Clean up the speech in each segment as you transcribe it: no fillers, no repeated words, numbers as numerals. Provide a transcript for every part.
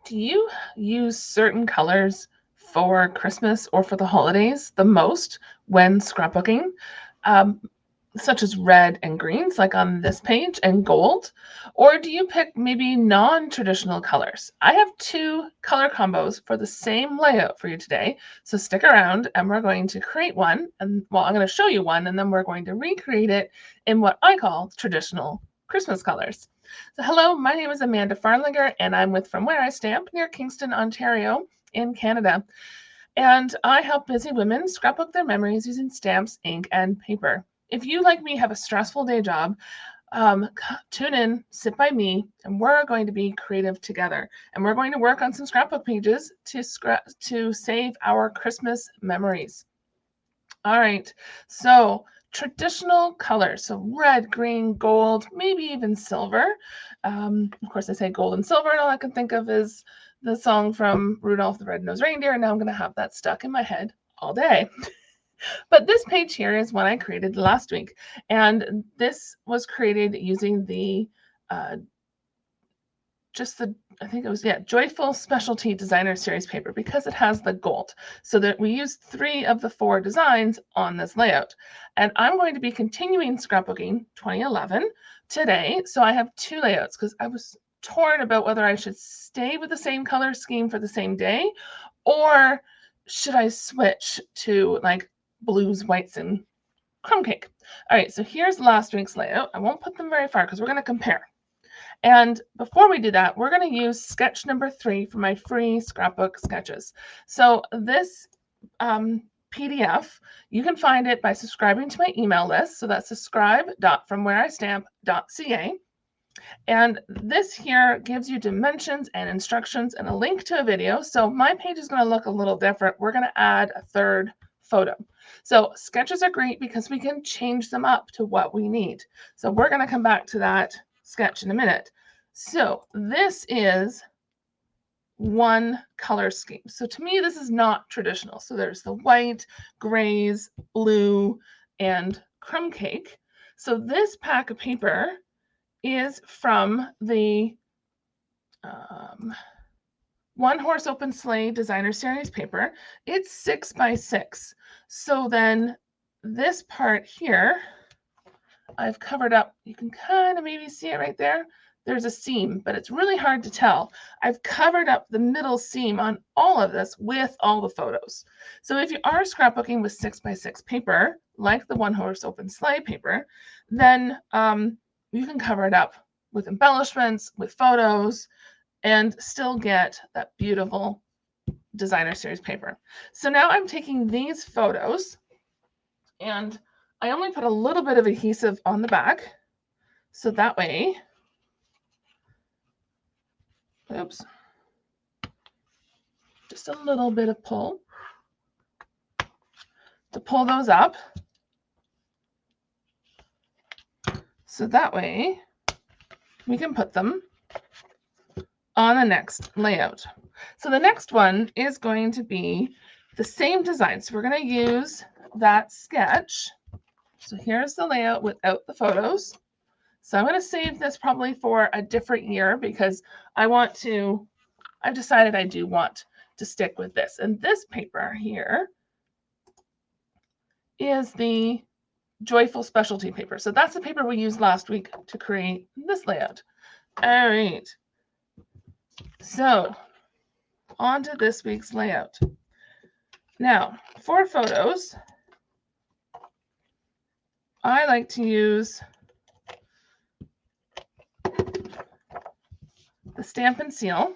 Do you use certain colors for Christmas or for the holidays the most when scrapbooking? Um, Such as red and greens, like on this page, and gold? Or do you pick maybe non-traditional colors? I have two color combos for the same layout for you today. So stick around and we're going to create one. And well, I'm going to show you one and then we're going to recreate it in what I call traditional Christmas colors. So hello, my name is Amanda Farlinger and I'm with From Where I Stamp near Kingston, Ontario in Canada. And I help busy women scrapbook their memories using stamps, ink, and paper. If you, like me, have a stressful day job, tune in, sit by me, and we're going to be creative together. And we're going to work on some scrapbook pages to save our Christmas memories. All right, so traditional colors, so red, green, gold, maybe even silver. Of course, I say gold and silver, and all I can think of is the song from Rudolph the Red-Nosed Reindeer, and now I'm going to have that stuck in my head all day. But this page here is one I created last week, and this was created using the I think it was, Joyful Specialty Designer Series paper because it has the gold. So that we used 3 of the 4 designs on this layout. And I'm going to be continuing scrapbooking 2011 today. So I have 2 layouts because I was torn about whether I should stay with the same color scheme for the same day or should I switch to like blues, whites, and crumb cake. All right, so here's last week's layout. I won't put them very far because we're going to compare. And before we do that, we're going to use sketch number 3 for my free scrapbook sketches. So this PDF, you can find it by subscribing to my email list. So that's subscribe.fromwhereistamp.ca. And this here gives you dimensions and instructions and a link to a video. So my page is going to look a little different. We're going to add a 3rd photo. So sketches are great because we can change them up to what we need. So we're going to come back to that sketch in a minute. So this is one color scheme. So to me, this is not traditional. So there's the white, grays, blue, and crumb cake. So this pack of paper is from the One Horse Open Sleigh Designer Series paper. It's 6 by 6. So then this part here, I've covered up. You can kind of maybe see it right there. There's a seam, but it's really hard to tell. I've covered up the middle seam on all of this with all the photos. So if you are scrapbooking with 6 by 6 paper, like the One Horse Open Sleigh paper, then you can cover it up with embellishments, with photos, and still get that beautiful designer series paper. So now I'm taking these photos and I only put a little bit of adhesive on the back. So that way, just a little bit of pull to pull those up. So that way we can put them on the next layout. So the next one is going to be the same design. So we're going to use that sketch. So here's the layout without the photos. So I'm going to save this probably for a different year because I've decided I do want to stick with this. And this paper here is the Joyful Specialty paper. So that's the paper we used last week to create this layout. All right. So on to this week's layout. Now, for photos, I like to use the Stampin' seal.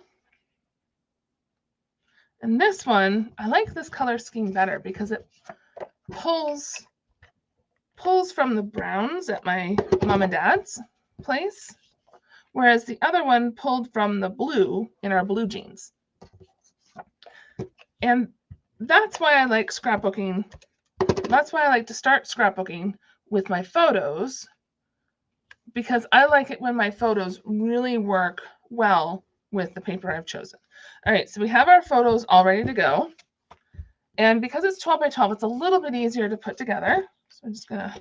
And this one, I like this color scheme better because it pulls from the browns at my mom and dad's place, whereas the other one pulled from the blue in our blue jeans. And that's why I like scrapbooking. That's why I like to start scrapbooking with my photos, because I like it when my photos really work well with the paper I've chosen. All right, so we have our photos all ready to go. And because it's 12 by 12, it's a little bit easier to put together. So I'm just going to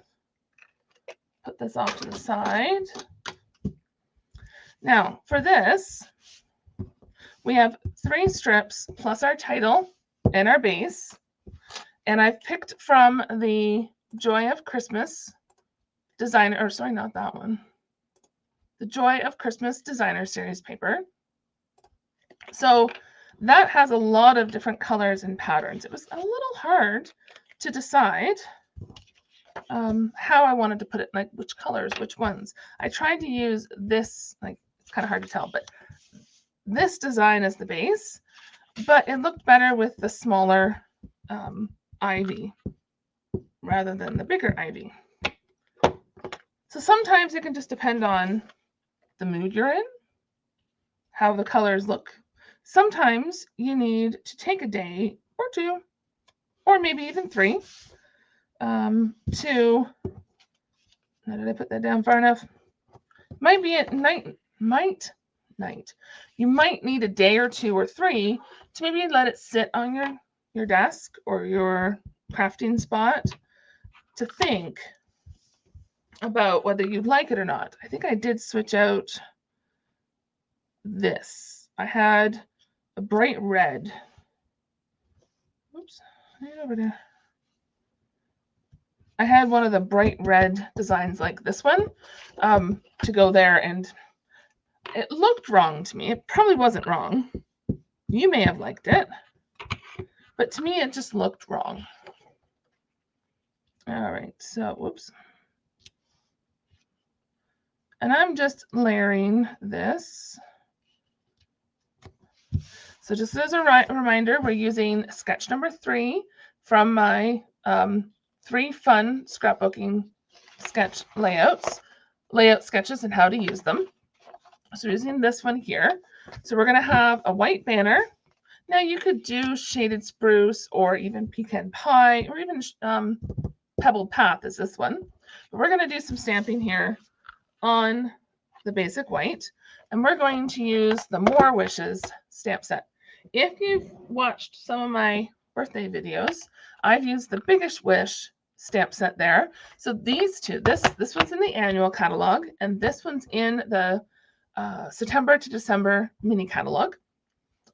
put this off to the side. Now, for this, We have 3 strips plus our title and our base. And I've picked from the Joy of Christmas designer, or sorry, not that one. The Joy of Christmas Designer Series paper. So that has a lot of different colors and patterns. It was a little hard to decide how I wanted to put it, like which colors, which ones. I tried to use this, like it's kind of hard to tell, but this design is the base, but it looked better with the smaller ivy rather than the bigger ivy. So sometimes it can just depend on the mood you're in, how the colors look. Sometimes you need to take a day or 2, or maybe even 3, to, how did I put that down far enough? Might be at night. You might need a day or 2 or 3 to maybe let it sit on your desk or your crafting spot to think about whether you'd like it or not. I think I did switch out this. I had a bright red. Oops, right over there. I had one of the bright red designs like this one to go there, and it looked wrong to me. It probably wasn't wrong. You may have liked it, but to me it just looked wrong. All right, so whoops. And I'm just layering this. So just as a reminder, we're using sketch number 3 from my 3 fun scrapbooking sketch layout sketches and how to use them. So we're using this one here. So we're going to have a white banner. Now you could do shaded spruce or even pecan pie or even pebbled path is this one. But we're going to do some stamping here on the basic white, and we're going to use the More Wishes stamp set. If you've watched some of my birthday videos, I've used the Biggest Wish stamp set there. So these two, this one's in the annual catalog, and this one's in the September to December mini catalog,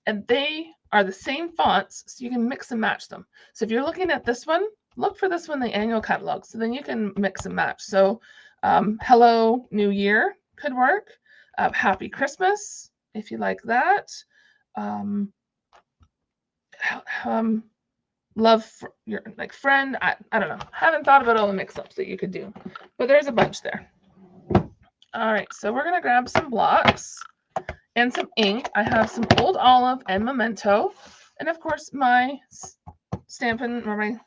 and they are the same fonts, so you can mix and match them. So if you're looking at this one, look for this one, the annual catalog, so then you can mix and match. So Hello New Year could work. Happy Christmas, if you like that. Love for your like friend. I don't know. I haven't thought about all the mix-ups that you could do, but there's a bunch there. All right, so we're gonna grab some blocks and some ink. I have some Old Olive and Memento, and of course my Stampin' or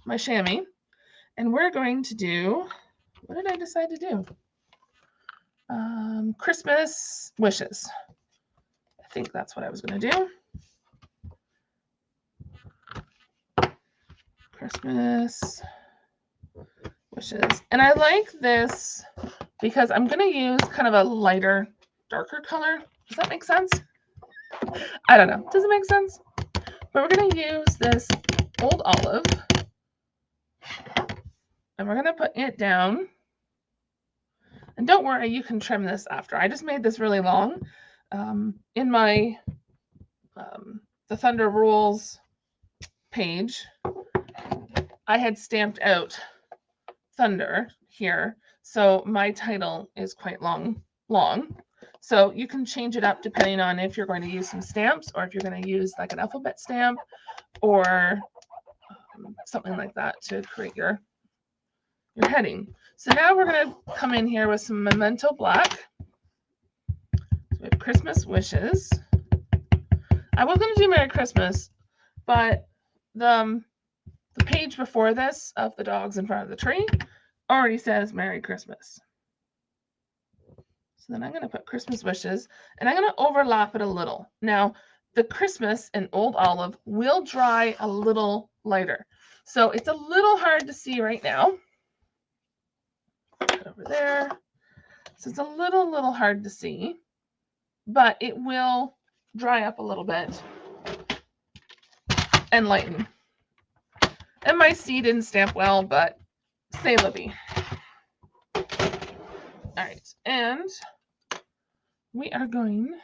my chamois. And we're going to do, what did I decide to do? Christmas wishes. I think that's what I was going to do. Christmas wishes. And I like this because I'm going to use kind of a lighter, darker color. Does that make sense? I don't know. Does it make sense? But we're going to use this Old Olive. And we're going to put it down. And don't worry, you can trim this after. I just made this really long. In my the Thunder Rules page, I had stamped out Thunder here. So my title is quite long. So you can change it up depending on if you're going to use some stamps or if you're going to use like an alphabet stamp or something like that to create your heading. So now we're going to come in here with some Memento Black. So we have Christmas wishes. I was going to do Merry Christmas, but the page before this of the dogs in front of the tree already says Merry Christmas. So then I'm going to put Christmas wishes, and I'm going to overlap it a little. Now, the Christmas in Old Olive will dry a little lighter. So it's a little hard to see right now. Over there. So it's a little hard to see, but it will dry up a little bit and lighten. And my C didn't stamp well, but c'est la vie. All right, and we are going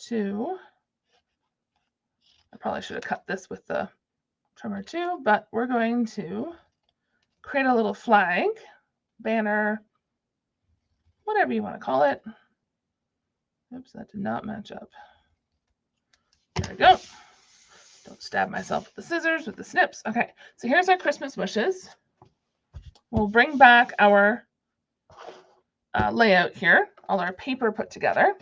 to I probably should have cut this with the trimmer too, but we're going to create a little flag, banner, whatever you want to call it. Oops, that did not match up. There we go. Don't stab myself with the scissors, with the snips. Okay, so here's our Christmas wishes. We'll bring back our layout here, all our paper put together.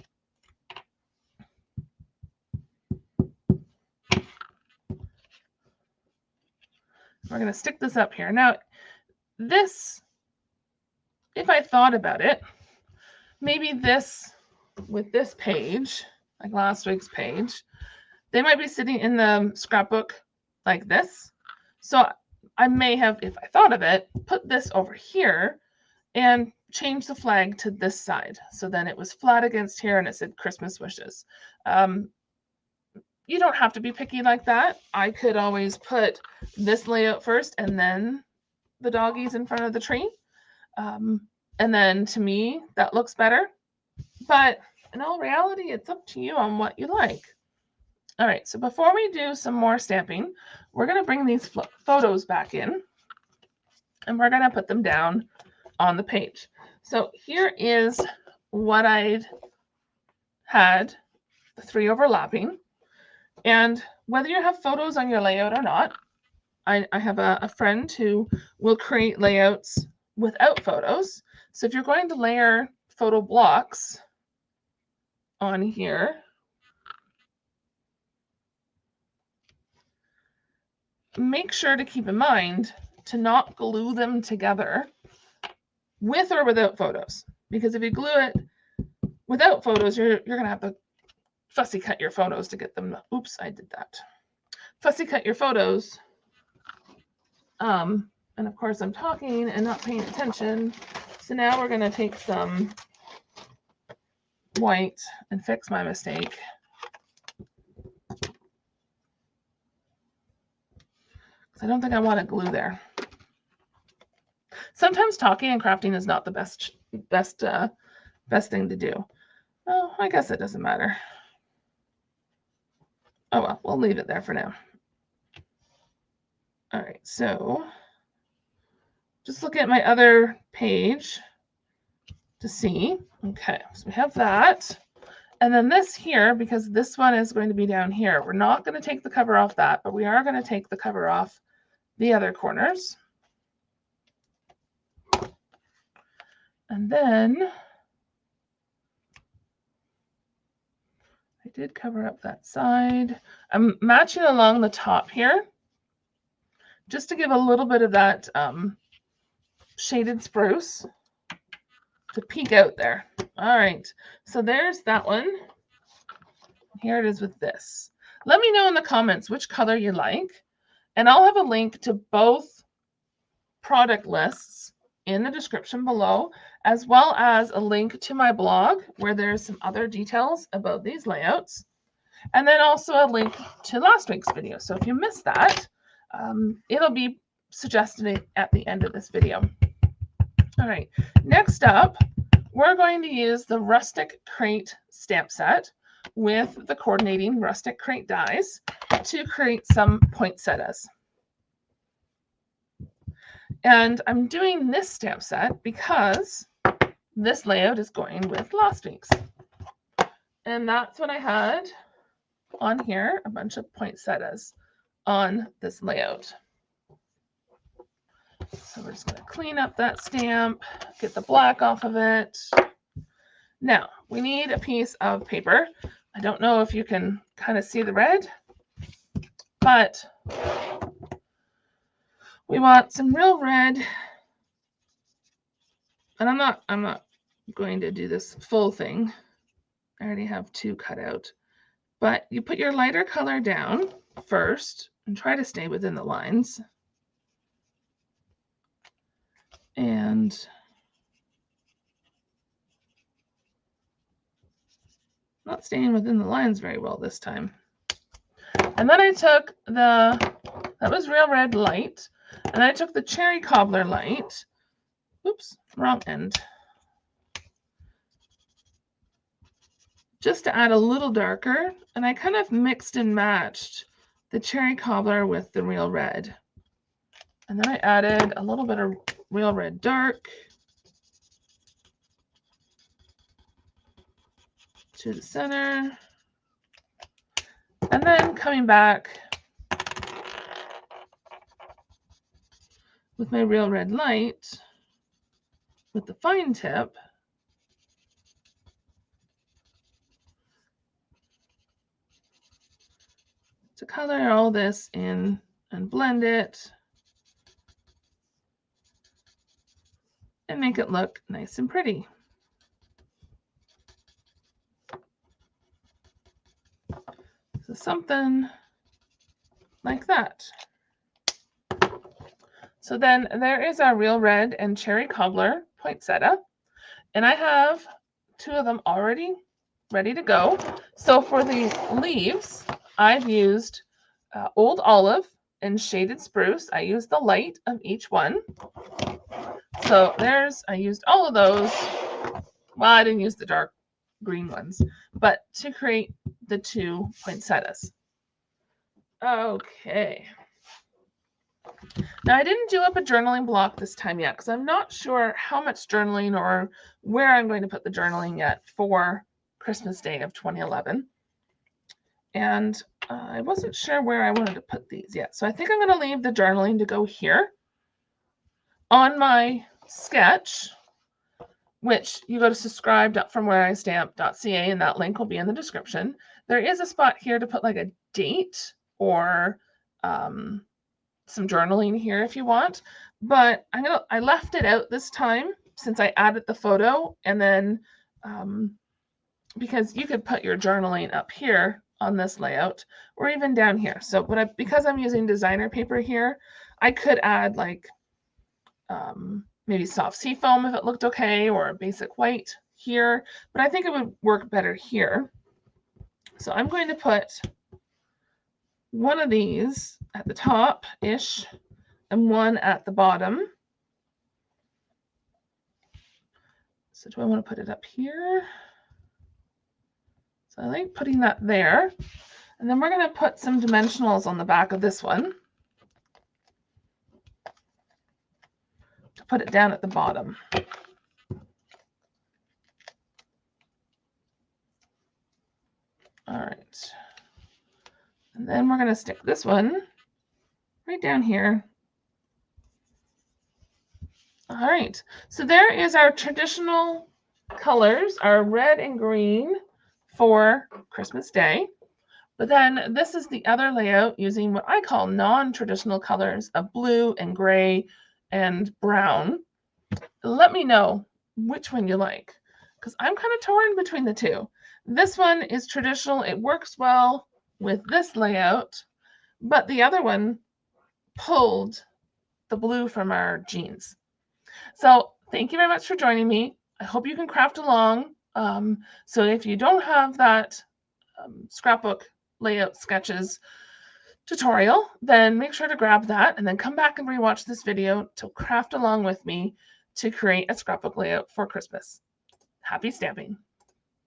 We're going to stick this up here. Now, this, if I thought about it, maybe this, with this page, like last week's page, they might be sitting in the scrapbook like this. So I may have, if I thought of it, put this over here and change the flag to this side. So then it was flat against here and it said Christmas wishes. You don't have to be picky like that. I could always put this layout first and then the doggies in front of the tree. And then to me, that looks better. But in all reality, it's up to you on what you like. All right, so before we do some more stamping, we're going to bring these photos back in and we're going to put them down on the page. So here is what I had, the 3 overlapping. And whether you have photos on your layout or not, I have a friend who will create layouts without photos. So if you're going to layer photo blocks on here, make sure to keep in mind to not glue them together with or without photos. Because if you glue it without photos, you're going to have to fussy cut your photos to get them. Oops, I did that. Fussy cut your photos. And of course I'm talking and not paying attention. So now we're going to take some white and fix my mistake. I don't think I want to glue there. Sometimes talking and crafting is not the best thing to do. Oh, I guess it doesn't matter. Oh well, we'll leave it there for now. All right, so just look at my other page to see. Okay, so we have that. And then this here, because this one is going to be down here, we're not going to take the cover off that, but we are going to take the cover off the other corners. And then I did cover up that side. I'm matching along the top here just to give a little bit of that shaded spruce to peek out there. All right, so there's that one. Here it is with this. Let me know in the comments which color you like, and I'll have a link to both product lists in the description below, as well as a link to my blog where there's some other details about these layouts, and then also a link to last week's video. So if you missed that, it'll be suggested at the end of this video. All right, next up, we're going to use the Rustic Crate stamp set with the coordinating Rustic Crate dies to create some poinsettias. And I'm doing this stamp set because this layout is going with last week's. And that's what I had on here, a bunch of poinsettias on this layout. So we're just going to clean up that stamp, get the black off of it. Now, we need a piece of paper. I don't know if you can kind of see the red, but we want some real red. And I'm not going to do this full thing. I already have 2 cut out. But you put your lighter color down first and try to stay within the lines. And not staying within the lines very well this time. And then I took that was Real Red Light, and I took the Cherry Cobbler Light. Oops, wrong end. Just to add a little darker, and I kind of mixed and matched the cherry cobbler with the real red. And then I added a little bit of real red dark to the center. And then coming back with my real red light with the fine tip to color all this in and blend it and make it look nice and pretty. So something like that. So then there is our real red and cherry cobbler poinsettia, and I have 2 of them already ready to go. So for the leaves, I've used old olive and shaded spruce. I used the light of each one. So I used all of those. Well, I didn't use the dark green ones, but to create the 2 poinsettias. Okay. Now I didn't do up a journaling block this time yet because I'm not sure how much journaling or where I'm going to put the journaling yet for Christmas Day of 2011. And I wasn't sure where I wanted to put these yet. So I think I'm going to leave the journaling to go here on my sketch, which you go to subscribe.fromwhereistamp.ca, and that link will be in the description. There is a spot here to put like a date or some journaling here if you want, but I left it out this time since I added the photo, and then because you could put your journaling up here on this layout or even down here. So because I'm using designer paper here, I could add like maybe soft seafoam if it looked okay, or a basic white here, but I think it would work better here. So I'm going to put one of these at the top-ish and one at the bottom. So do I want to put it up here? So I like putting that there. And then we're going to put some dimensionals on the back of this one to put it down at the bottom. All right. And then we're going to stick this one right down here. All right, so there is our traditional colors, our red and green for Christmas Day. But then this is the other layout using what I call non-traditional colors of blue and gray and brown. Let me know which one you like, because I'm kind of torn between the 2. This one is traditional. It works well with this layout, but the other one pulled the blue from our jeans. So thank you very much for joining me. I hope you can craft along. So if you don't have that scrapbook layout sketches tutorial, then make sure to grab that and then come back and rewatch this video to craft along with me to create a scrapbook layout for Christmas. Happy stamping!